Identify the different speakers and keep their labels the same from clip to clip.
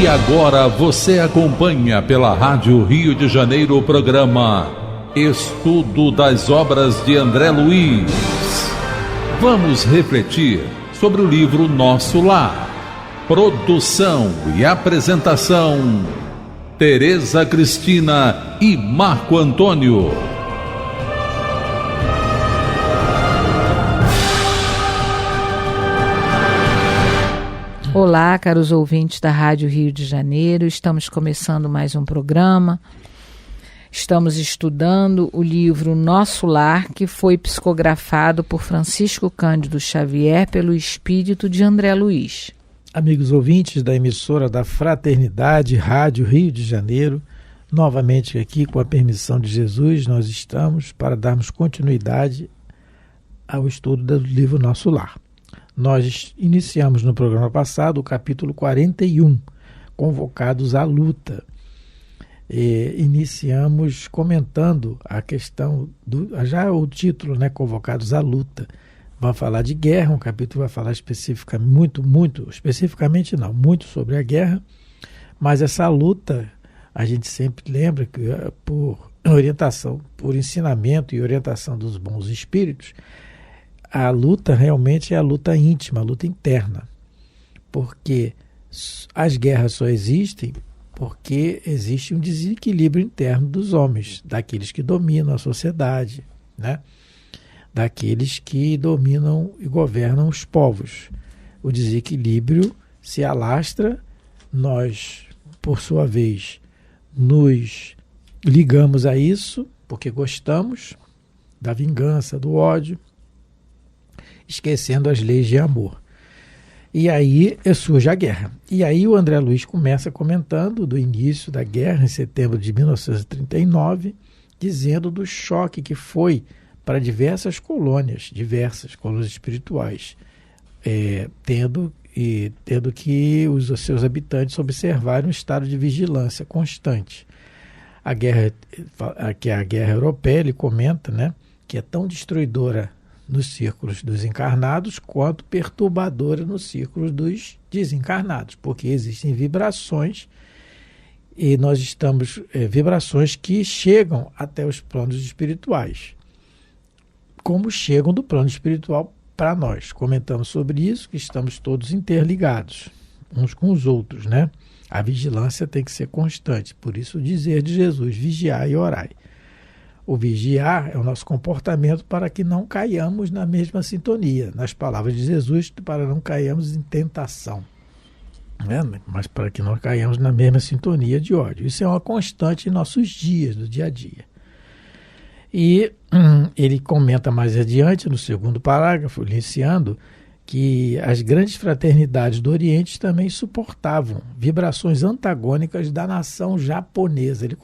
Speaker 1: E agora você acompanha pela Rádio Rio de Janeiro o programa Estudo das Obras de André Luiz. Vamos refletir sobre o livro Nosso Lar. Produção e apresentação, Tereza Cristina e Marco Antônio.
Speaker 2: Olá, caros ouvintes da Rádio Rio de Janeiro. Estamos começando mais um programa. Estamos estudando o livro Nosso Lar, que foi psicografado por Francisco Cândido Xavier pelo espírito de André Luiz.
Speaker 3: Amigos ouvintes da emissora da Fraternidade Rádio Rio de Janeiro, novamente aqui com a permissão de Jesus, nós estamos para darmos continuidade ao estudo do livro Nosso Lar. Nós iniciamos no programa passado o capítulo 41, Convocados à Luta. Iniciamos comentando a questão, já o título, né, Convocados à Luta. Vai falar de guerra, um capítulo vai falar especificamente, muito sobre a guerra, mas essa luta, a gente sempre lembra que por orientação, por ensinamento e orientação dos bons espíritos, a luta realmente é a luta íntima, a luta interna, porque as guerras só existem porque existe um desequilíbrio interno dos homens, daqueles que dominam a sociedade, né? Daqueles que dominam e governam os povos. O desequilíbrio se alastra, nós, por sua vez, nos ligamos a isso, porque gostamos da vingança, do ódio, esquecendo as leis de amor. E aí surge a guerra. E aí o André Luiz começa comentando do início da guerra, em setembro de 1939, dizendo do choque que foi para diversas colônias espirituais, tendo que os seus habitantes observarem um estado de vigilância constante. A guerra europeia, ele comenta, né, que é tão destruidora nos círculos dos encarnados, quanto perturbadora nos círculos dos desencarnados, porque existem vibrações, e nós estamos, vibrações que chegam até os planos espirituais, como chegam do plano espiritual para nós. Comentamos sobre isso, que estamos todos interligados, uns com os outros, né? A vigilância tem que ser constante, por isso o dizer de Jesus, vigiai e orai. O vigiar é o nosso comportamento para que não caiamos na mesma sintonia. Nas palavras de Jesus, para não caiamos em tentação. Né? Mas para que não caiamos na mesma sintonia de ódio. Isso é uma constante em nossos dias, do dia a dia. E ele comenta mais adiante, no segundo parágrafo, iniciando, que as grandes fraternidades do Oriente também suportavam vibrações antagônicas da nação japonesa. Ele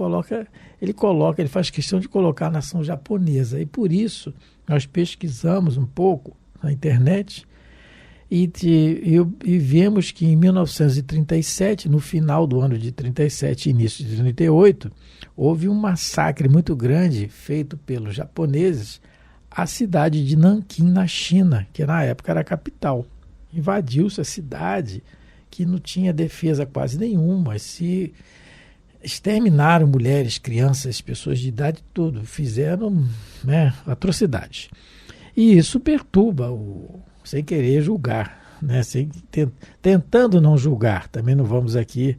Speaker 3: faz questão de colocar a nação japonesa. E por isso nós pesquisamos um pouco na internet e vemos que em 1937, no final do ano de 37 e início de 38, houve um massacre muito grande feito pelos japoneses a cidade de Nanquim, na China, que na época era a capital. Invadiu-se a cidade, que não tinha defesa quase nenhuma, se exterminaram mulheres, crianças, pessoas de idade, tudo, fizeram, né, atrocidades. E isso perturba, sem querer julgar, né, tentando não julgar. Também não vamos aqui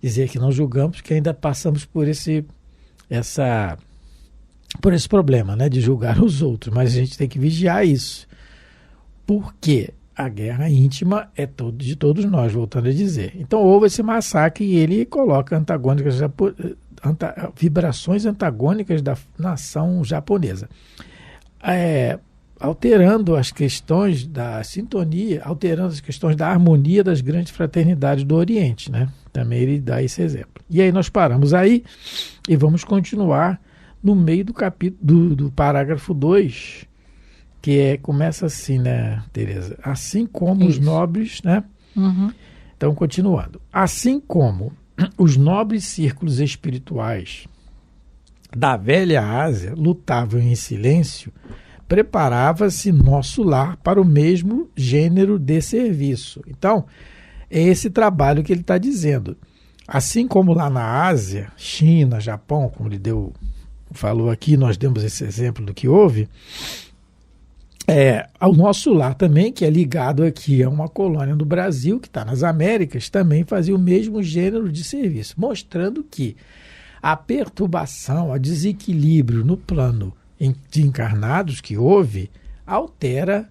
Speaker 3: dizer que não julgamos, porque ainda passamos por esse problema, né, de julgar os outros, mas a gente tem que vigiar isso, porque a guerra íntima é de todos nós, voltando a dizer. Então houve esse massacre e ele coloca vibrações antagônicas da nação japonesa, alterando as questões da sintonia, alterando as questões da harmonia das grandes fraternidades do Oriente, né? Também ele dá esse exemplo. E aí nós paramos aí e vamos continuar no meio do capítulo do parágrafo 2, que começa assim, né, Tereza? Assim como os nobres, né?
Speaker 2: Uhum.
Speaker 3: Então, continuando. Assim como os nobres círculos espirituais da velha Ásia lutavam em silêncio, preparava-se nosso lar para o mesmo gênero de serviço. Então, é esse trabalho que ele está dizendo. Assim como lá na Ásia, China, Japão, como ele falou aqui, nós demos esse exemplo do que houve, ao nosso lar também, que é ligado aqui a uma colônia do Brasil, que está nas Américas, também fazia o mesmo gênero de serviço, mostrando que a perturbação, o desequilíbrio no plano de encarnados que houve, altera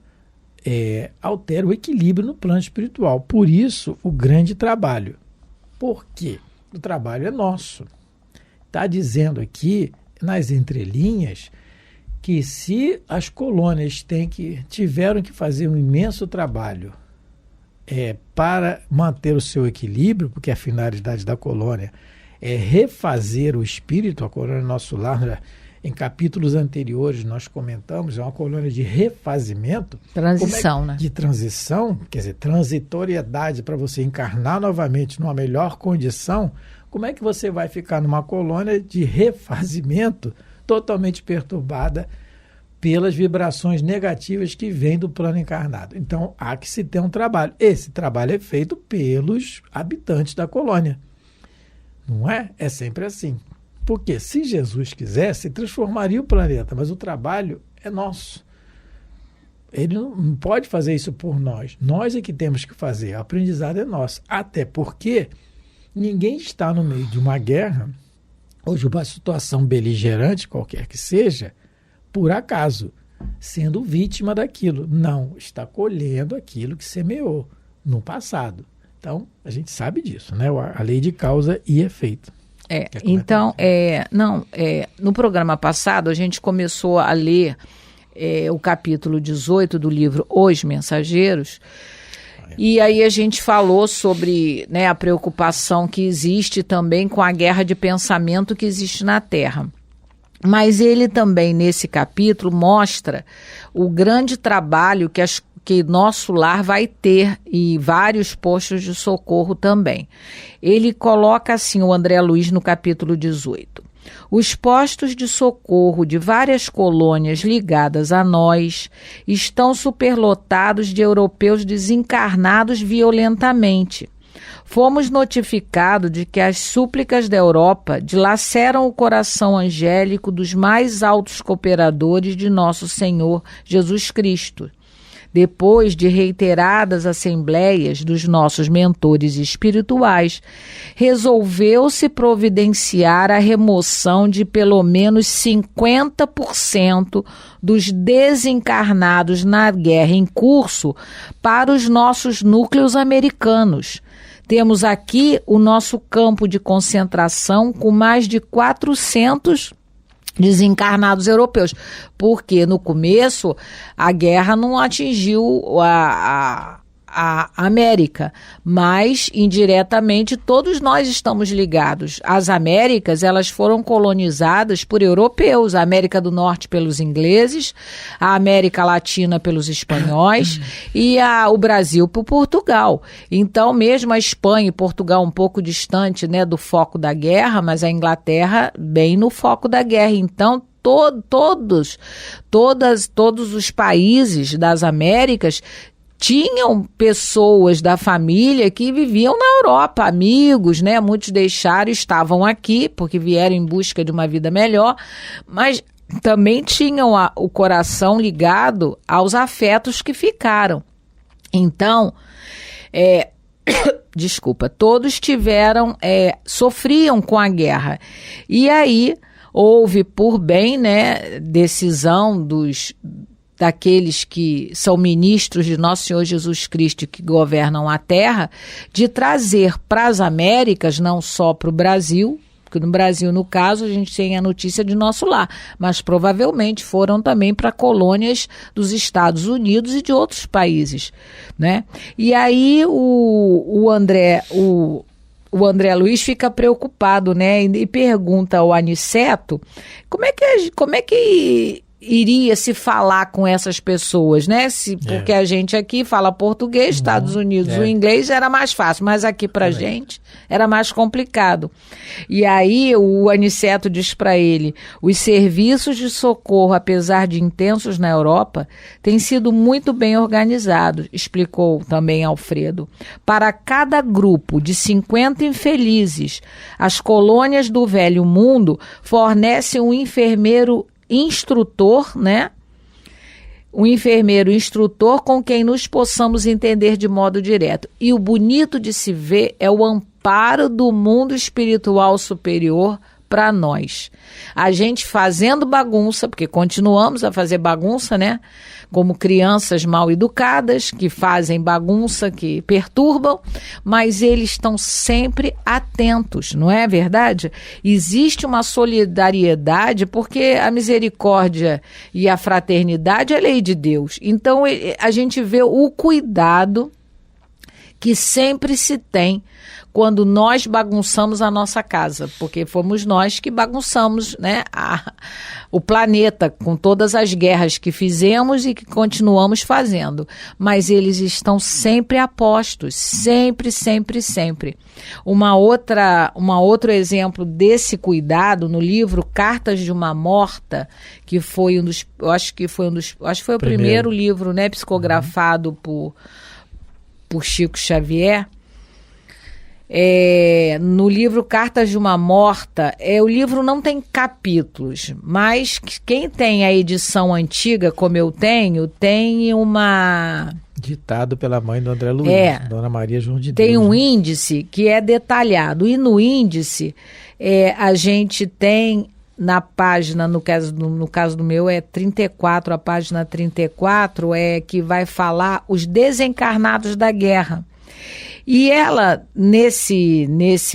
Speaker 3: o equilíbrio no plano espiritual. Por isso, o grande trabalho. Por quê? O trabalho é nosso. Está dizendo aqui, nas entrelinhas, que se as colônias tiveram que fazer um imenso trabalho para manter o seu equilíbrio, porque a finalidade da colônia é refazer o espírito, a colônia Nosso Lar, em capítulos anteriores nós comentamos, é uma colônia de refazimento.
Speaker 2: Transição, né?
Speaker 3: De transição, quer dizer, transitoriedade para você encarnar novamente numa melhor condição. Como é que você vai ficar numa colônia de refazimento totalmente perturbada pelas vibrações negativas que vêm do plano encarnado? Então, há que se ter um trabalho. Esse trabalho é feito pelos habitantes da colônia. Não é? É sempre assim. Porque se Jesus quisesse, transformaria o planeta, mas o trabalho é nosso. Ele não pode fazer isso por nós. Nós é que temos que fazer. O aprendizado é nosso. Até porque ninguém está no meio de uma guerra ou de uma situação beligerante, qualquer que seja, por acaso, sendo vítima daquilo. Não, está colhendo aquilo que semeou no passado. Então, a gente sabe disso, né? A lei de causa e efeito.
Speaker 2: Então, no programa passado, a gente começou a ler o capítulo 18 do livro Os Mensageiros, e aí a gente falou sobre, né, a preocupação que existe também com a guerra de pensamento que existe na Terra. Mas ele também, nesse capítulo, mostra o grande trabalho que Nosso Lar vai ter e vários postos de socorro também. Ele coloca assim, o André Luiz, no capítulo 18. Os postos de socorro de várias colônias ligadas a nós estão superlotados de europeus desencarnados violentamente. Fomos notificados de que as súplicas da Europa dilaceram o coração angélico dos mais altos cooperadores de nosso Senhor Jesus Cristo. Depois de reiteradas assembleias dos nossos mentores espirituais, resolveu-se providenciar a remoção de pelo menos 50% dos desencarnados na guerra em curso para os nossos núcleos americanos. Temos aqui o nosso campo de concentração com mais de 400 desencarnados europeus, porque no começo a guerra não atingiu a América, mas indiretamente todos nós estamos ligados. As Américas, elas foram colonizadas por europeus, a América do Norte pelos ingleses, a América Latina pelos espanhóis e o Brasil por Portugal. Então, mesmo a Espanha e Portugal um pouco distante, né, do foco da guerra, mas a Inglaterra bem no foco da guerra. Então, todos os países das Américas tinham pessoas da família que viviam na Europa, amigos, né? Muitos deixaram, estavam aqui porque vieram em busca de uma vida melhor, mas também tinham o coração ligado aos afetos que ficaram. Então, todos sofriam com a guerra. E aí houve, por bem, né, decisão daqueles que são ministros de Nosso Senhor Jesus Cristo que governam a Terra, de trazer para as Américas, não só para o Brasil, porque no Brasil, no caso, a gente tem a notícia de Nosso Lar, mas provavelmente foram também para colônias dos Estados Unidos e de outros países, né? E aí o André Luiz fica preocupado, né? E pergunta ao Aniceto como é que iria se falar com essas pessoas, né? Porque a gente aqui fala português, Estados Unidos, o inglês era mais fácil, mas aqui pra gente era mais complicado. E aí o Aniceto diz para ele: os serviços de socorro, apesar de intensos na Europa, têm sido muito bem organizados, explicou também Alfredo. Para cada grupo de 50 infelizes, as colônias do Velho Mundo fornecem um enfermeiro instrutor, né? Um enfermeiro instrutor com quem nos possamos entender de modo direto. E o bonito de se ver é o amparo do mundo espiritual superior para nós. A gente fazendo bagunça, porque continuamos a fazer bagunça, né? Como crianças mal educadas, que fazem bagunça, que perturbam, mas eles estão sempre atentos, não é verdade? Existe uma solidariedade, porque a misericórdia e a fraternidade é lei de Deus. Então, a gente vê o cuidado que sempre se tem quando nós bagunçamos a nossa casa, porque fomos nós que bagunçamos, né, o planeta com todas as guerras que fizemos e que continuamos fazendo. Mas eles estão sempre a postos, sempre, sempre, sempre. Outro exemplo desse cuidado no livro Cartas de uma Morta, que foi acho que foi o primeiro livro, né, psicografado por Chico Xavier. No livro Cartas de uma Morta, o livro não tem capítulos, mas quem tem a edição antiga, como eu tenho, tem uma...
Speaker 3: Ditado pela mãe do André Luiz, Dona Maria João de Deus.
Speaker 2: Tem um índice que é detalhado, e no índice a gente tem na página, no caso do meu é 34, a página 34 que vai falar os desencarnados da guerra. E ela, nesse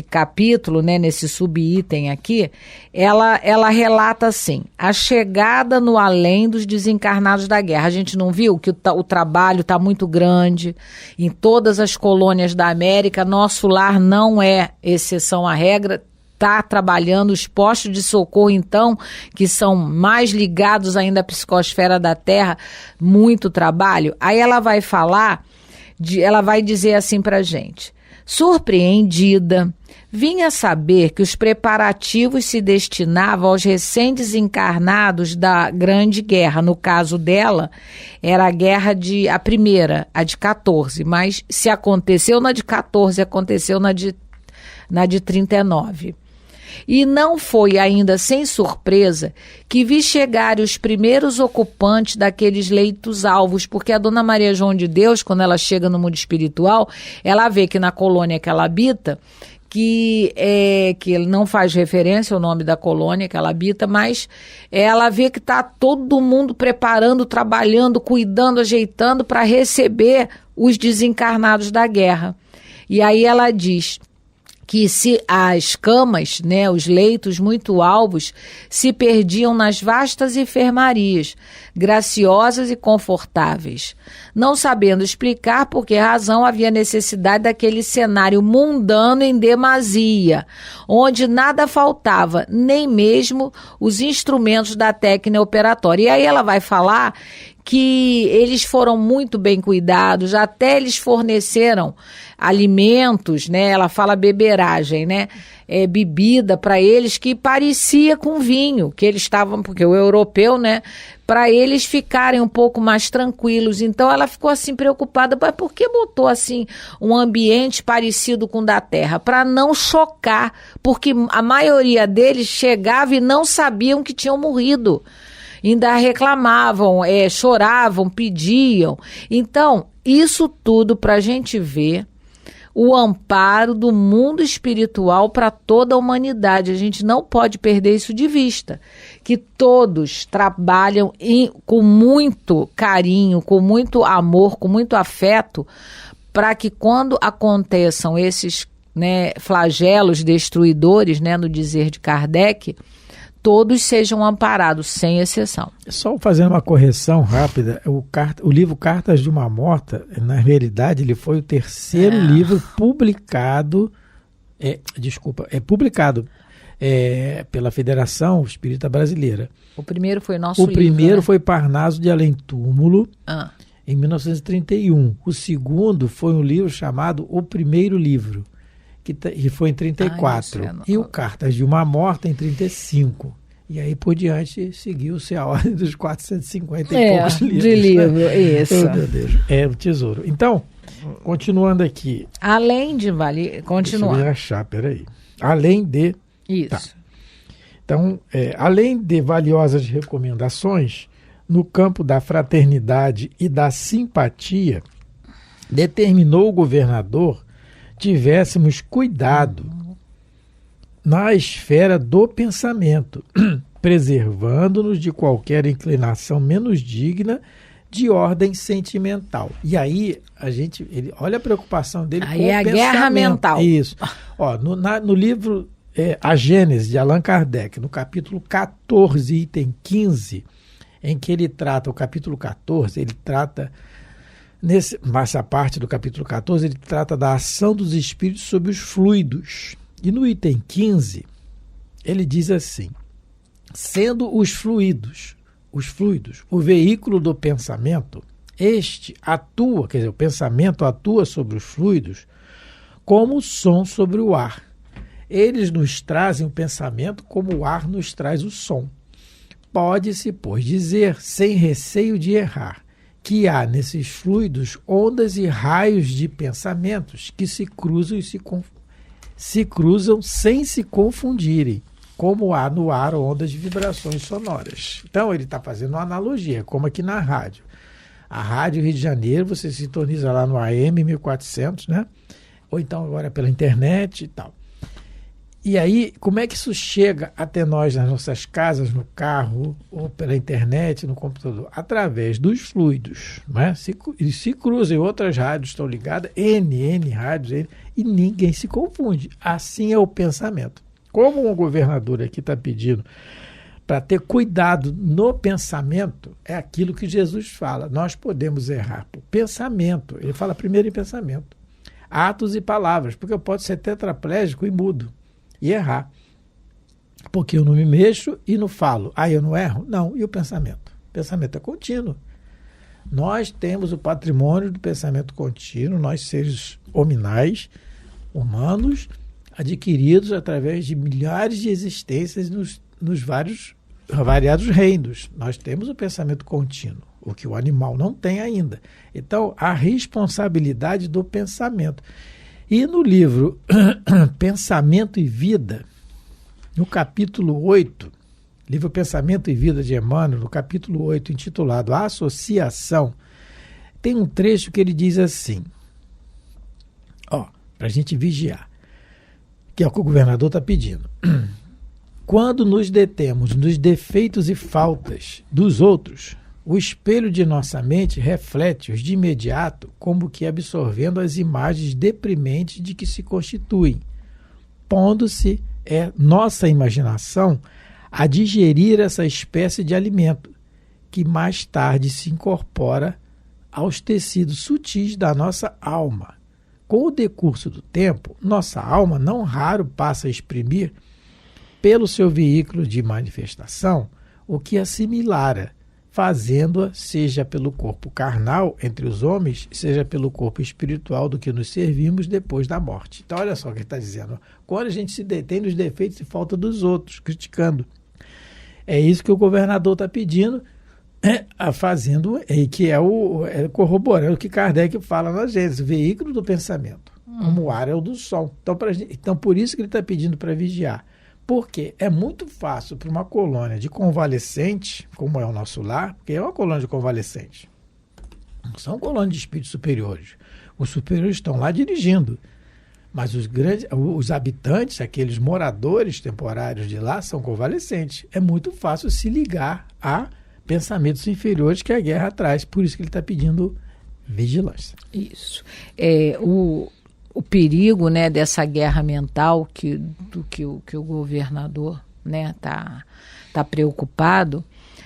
Speaker 2: capítulo, né, nesse subitem aqui, ela relata assim: a chegada no além dos desencarnados da guerra. A gente não viu que o trabalho está muito grande em todas as colônias da América. Nosso lar não é exceção à regra. Está trabalhando os postos de socorro, então, que são mais ligados ainda à psicosfera da Terra, muito trabalho. Aí ela vai falar... Ela vai dizer assim pra gente: surpreendida, vinha saber que os preparativos se destinavam aos recém-desencarnados da Grande Guerra. No caso dela, era a primeira, a de 14, mas se aconteceu na de 14, aconteceu na de 39. E não foi ainda sem surpresa que vi chegarem os primeiros ocupantes daqueles leitos alvos, porque a Dona Maria João de Deus, quando ela chega no mundo espiritual, ela vê que na colônia que ela habita, que ele não faz referência ao nome da colônia que ela habita, mas ela vê que está todo mundo preparando, trabalhando, cuidando, ajeitando para receber os desencarnados da guerra. E aí ela diz que se as camas, né, os leitos muito alvos, se perdiam nas vastas enfermarias, graciosas e confortáveis, não sabendo explicar por que razão havia necessidade daquele cenário mundano em demasia, onde nada faltava, nem mesmo os instrumentos da técnica operatória. E aí ela vai falar que eles foram muito bem cuidados, até eles forneceram alimentos, né? Ela fala beberagem, né? Bebida para eles que parecia com vinho, que eles estavam, porque o europeu, né? Para eles ficarem um pouco mais tranquilos. Então ela ficou assim preocupada, mas por que botou assim um ambiente parecido com o da Terra? Para não chocar, porque a maioria deles chegava e não sabiam que tinham morrido. Ainda reclamavam, choravam, pediam. Então, isso tudo para a gente ver o amparo do mundo espiritual para toda a humanidade. A gente não pode perder isso de vista, que todos trabalham com muito carinho, com muito amor, com muito afeto, para que quando aconteçam esses, né, flagelos destruidores, né, no dizer de Kardec, todos sejam amparados, sem exceção.
Speaker 3: Só fazendo uma correção rápida, o livro Cartas de uma Morta, na realidade, ele foi o terceiro livro publicado, publicado pela Federação Espírita Brasileira.
Speaker 2: O primeiro foi nosso livro.
Speaker 3: O primeiro, né? Foi Parnaso de Além Túmulo, em 1931. O segundo foi um livro chamado O Primeiro Livro, que foi em 34. E o Cartas de uma Morta em 35. E aí por diante seguiu-se a ordem dos 450 e poucos livros.
Speaker 2: De livro, né? Isso.
Speaker 3: Oh, meu Deus. É o tesouro. Então, continuando aqui.
Speaker 2: Além de continuar.
Speaker 3: Deixa eu achar, peraí. Além de...
Speaker 2: Isso.
Speaker 3: Tá. Então, além de valiosas recomendações, no campo da fraternidade e da simpatia, determinou o governador tivéssemos cuidado na esfera do pensamento, preservando-nos de qualquer inclinação menos digna de ordem sentimental. E aí, olha a preocupação dele
Speaker 2: aí
Speaker 3: com o pensamento.
Speaker 2: Aí é a guerra mental.
Speaker 3: Isso. Ó, no livro A Gênese, de Allan Kardec, no capítulo 14, item 15, em que ele trata, o capítulo 14, ele trata, nessa parte do capítulo 14, ele trata da ação dos espíritos sobre os fluidos. E no item 15, ele diz assim: sendo os fluidos, o veículo do pensamento, este atua, quer dizer, o pensamento atua sobre os fluidos como o som sobre o ar. Eles nos trazem o pensamento como o ar nos traz o som. Pode-se, pois, dizer, sem receio de errar, que há nesses fluidos ondas e raios de pensamentos que se cruzam e se cruzam sem se confundirem, como há no ar ondas de vibrações sonoras. Então, ele está fazendo uma analogia, como aqui na rádio. A Rádio Rio de Janeiro, você sintoniza lá no AM 1400, né? Ou então agora pela internet e tal. E aí, como é que isso chega até nós nas nossas casas, no carro, ou pela internet, no computador? Através dos fluidos. Né? Se cruzam, outras rádios estão ligadas, N rádios, e ninguém se confunde. Assim é o pensamento. Como o governador aqui está pedindo para ter cuidado no pensamento, é aquilo que Jesus fala. Nós podemos errar por pensamento. Ele fala primeiro em pensamento. Atos e palavras, porque eu posso ser tetraplégico e mudo. E errar. Porque eu não me mexo e não falo. Eu não erro? Não. E o pensamento? O pensamento é contínuo. Nós temos o patrimônio do pensamento contínuo, nós seres hominais, humanos, adquiridos através de milhares de existências nos variados reinos. Nós temos o pensamento contínuo, o que o animal não tem ainda. Então, a responsabilidade do pensamento. E no livro Pensamento e Vida, no capítulo 8, livro Pensamento e Vida de Emmanuel, no capítulo 8, intitulado A Associação, tem um trecho que ele diz assim, para a gente vigiar, que é o que o governador está pedindo. Quando nos detemos nos defeitos e faltas dos outros, o espelho de nossa mente reflete-os de imediato, como que absorvendo as imagens deprimentes de que se constituem, pondo-se nossa imaginação a digerir essa espécie de alimento, que mais tarde se incorpora aos tecidos sutis da nossa alma. Com o decurso do tempo, nossa alma não raro passa a exprimir, pelo seu veículo de manifestação, o que assimilara, fazendo-a, seja pelo corpo carnal entre os homens, seja pelo corpo espiritual do que nos servimos depois da morte. Então, olha só o que ele está dizendo. Quando a gente se detém nos defeitos e falta dos outros, criticando. É isso que o governador está pedindo, fazendo, que corroborando o que Kardec fala na Gênesis, veículo do pensamento, como o ar é o do som. Então, por isso que ele está pedindo para vigiar. Porque é muito fácil para uma colônia de convalescente, como é o nosso lar, porque é uma colônia de convalescente. Não são colônias de espíritos superiores. Os superiores estão lá dirigindo. Mas os habitantes, aqueles moradores temporários de lá, são convalescentes. É muito fácil se ligar a pensamentos inferiores que a guerra traz. Por isso que ele está pedindo vigilância.
Speaker 2: Isso. O perigo, né, dessa guerra mental que o governador, né, tá preocupado,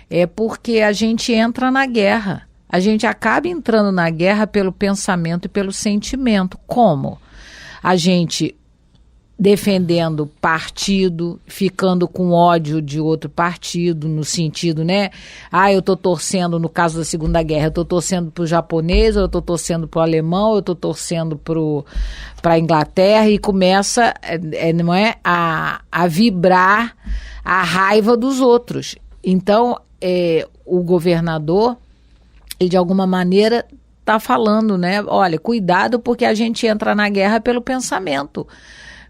Speaker 2: é porque a gente entra na guerra. A gente acaba entrando na guerra pelo pensamento e pelo sentimento. Como? A gente defendendo partido, ficando com ódio de outro partido, no sentido, né? Eu estou torcendo, no caso da Segunda Guerra, eu estou torcendo para o japonês, ou eu estou torcendo para o alemão, ou eu estou torcendo para a Inglaterra, e começa não é, a vibrar a raiva dos outros. Então, o governador, ele de alguma maneira está falando, né? Olha, cuidado, porque a gente entra na guerra pelo pensamento,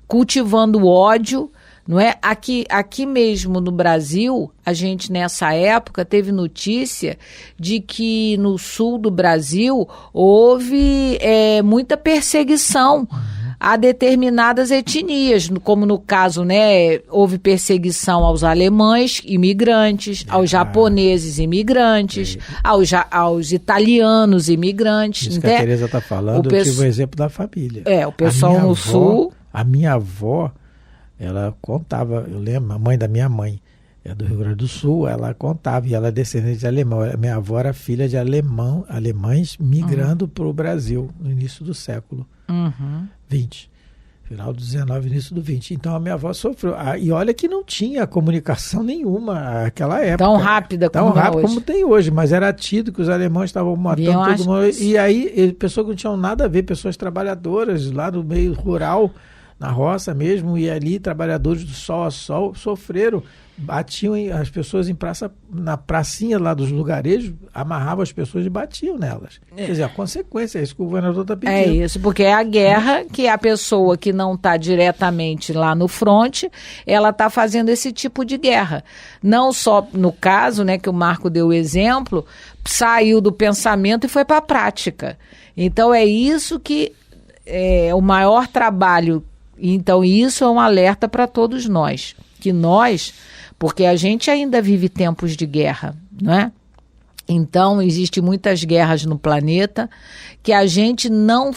Speaker 2: cultivando ódio, não é? Aqui mesmo no Brasil, a gente nessa época teve notícia de que no sul do Brasil houve muita perseguição a determinadas etnias, como no caso, né, houve perseguição aos alemães imigrantes, aos japoneses imigrantes, aos italianos imigrantes.
Speaker 3: Isso que a Tereza está falando, eu tive o exemplo da família.
Speaker 2: O pessoal no sul...
Speaker 3: A minha avó, ela contava, eu lembro, a mãe da minha mãe, é do Rio Grande do Sul, ela contava, e ela é descendente de alemão. Minha avó era filha de alemães migrando para o Brasil no início do século XX. Final do 19, início do 20. Então a minha avó sofreu. E olha que não tinha comunicação nenhuma naquela época.
Speaker 2: Tão rápida
Speaker 3: como tem hoje. Mas era tido que os alemães estavam matando todo mundo. E aí, pessoas que não tinham nada a ver, pessoas trabalhadoras lá no meio rural, na roça mesmo, e ali trabalhadores do sol a sol sofreram, batiam as pessoas na pracinha lá dos lugarejos, amarravam as pessoas e batiam nelas. Quer dizer, a consequência é isso que o governador está pedindo.
Speaker 2: É isso, porque é a guerra que a pessoa que não está diretamente lá no fronte, ela está fazendo esse tipo de guerra. Não só no caso, né, que o Marco deu o exemplo, saiu do pensamento e foi para a prática. Então é isso que é o maior trabalho. Então isso é um alerta para todos nós, porque a gente ainda vive tempos de guerra, não é? Então, existem muitas guerras no planeta, que a gente não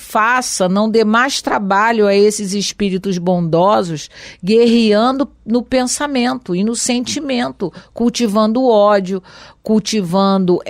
Speaker 2: dê mais trabalho a esses espíritos bondosos, guerreando no pensamento e no sentimento, cultivando ódio, cultivando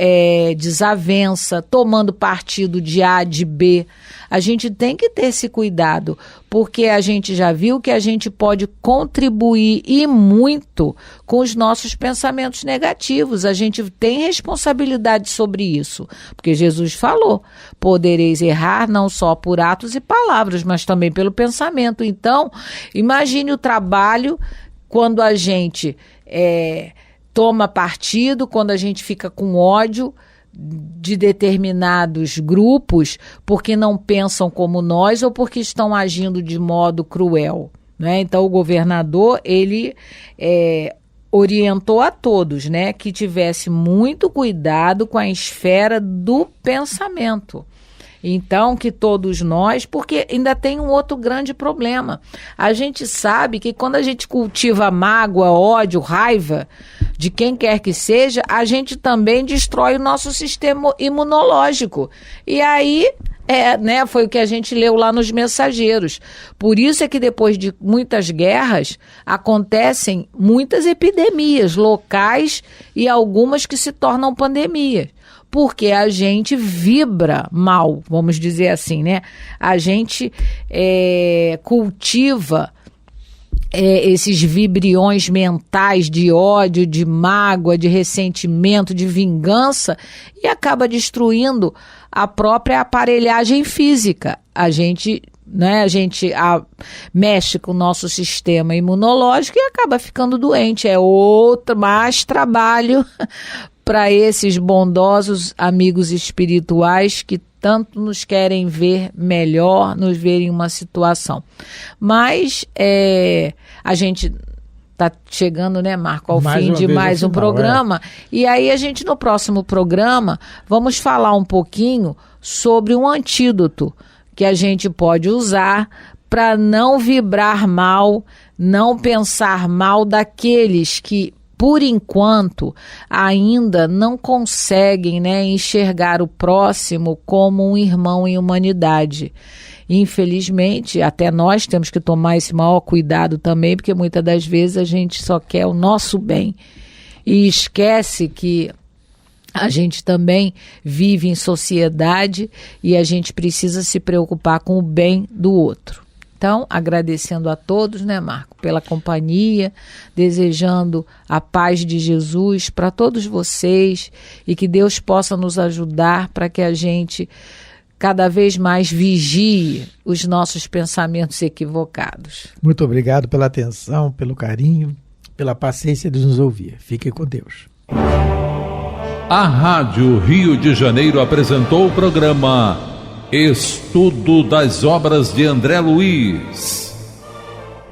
Speaker 2: desavença, tomando partido de A, de B. A gente tem que ter esse cuidado, porque a gente já viu que a gente pode contribuir e muito com os nossos pensamentos negativos. A gente tem responsabilidade sobre isso, porque Jesus falou, podereis errar não só por atos e palavras, mas também pelo pensamento. Então, imagine o trabalho quando a gente toma partido, quando a gente fica com ódio de determinados grupos porque não pensam como nós ou porque estão agindo de modo cruel, né? Então o governador, ele orientou a todos, né, que tivesse muito cuidado com a esfera do pensamento. Então, que todos nós, porque ainda tem um outro grande problema. A gente sabe que quando a gente cultiva mágoa, ódio, raiva de quem quer que seja, a gente também destrói o nosso sistema imunológico. E aí, foi o que a gente leu lá nos Mensageiros. Por isso é que depois de muitas guerras, acontecem muitas epidemias locais e algumas que se tornam pandemias. Porque a gente vibra mal, vamos dizer assim, né? A gente cultiva esses vibriões mentais de ódio, de mágoa, de ressentimento, de vingança e acaba destruindo a própria aparelhagem física. A gente mexe com o nosso sistema imunológico e acaba ficando doente. É mais trabalho para esses bondosos amigos espirituais que tanto nos querem ver melhor, nos ver em uma situação. Mas a gente está chegando, né, Marco, ao fim de mais um programa. E aí a gente, no próximo programa, vamos falar um pouquinho sobre um antídoto que a gente pode usar para não vibrar mal, não pensar mal daqueles que, por enquanto, ainda não conseguem, né, enxergar o próximo como um irmão em humanidade. Infelizmente, até nós temos que tomar esse maior cuidado também, porque muitas das vezes a gente só quer o nosso bem e esquece que a gente também vive em sociedade e a gente precisa se preocupar com o bem do outro. Então, agradecendo a todos, né, Marco, pela companhia, desejando a paz de Jesus para todos vocês e que Deus possa nos ajudar para que a gente cada vez mais vigie os nossos pensamentos equivocados.
Speaker 3: Muito obrigado pela atenção, pelo carinho, pela paciência de nos ouvir. Fiquem com Deus.
Speaker 1: A Rádio Rio de Janeiro apresentou o programa Estudo das Obras de André Luiz.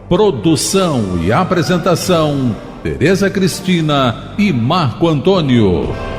Speaker 1: Produção e apresentação: Tereza Cristina e Marco Antônio.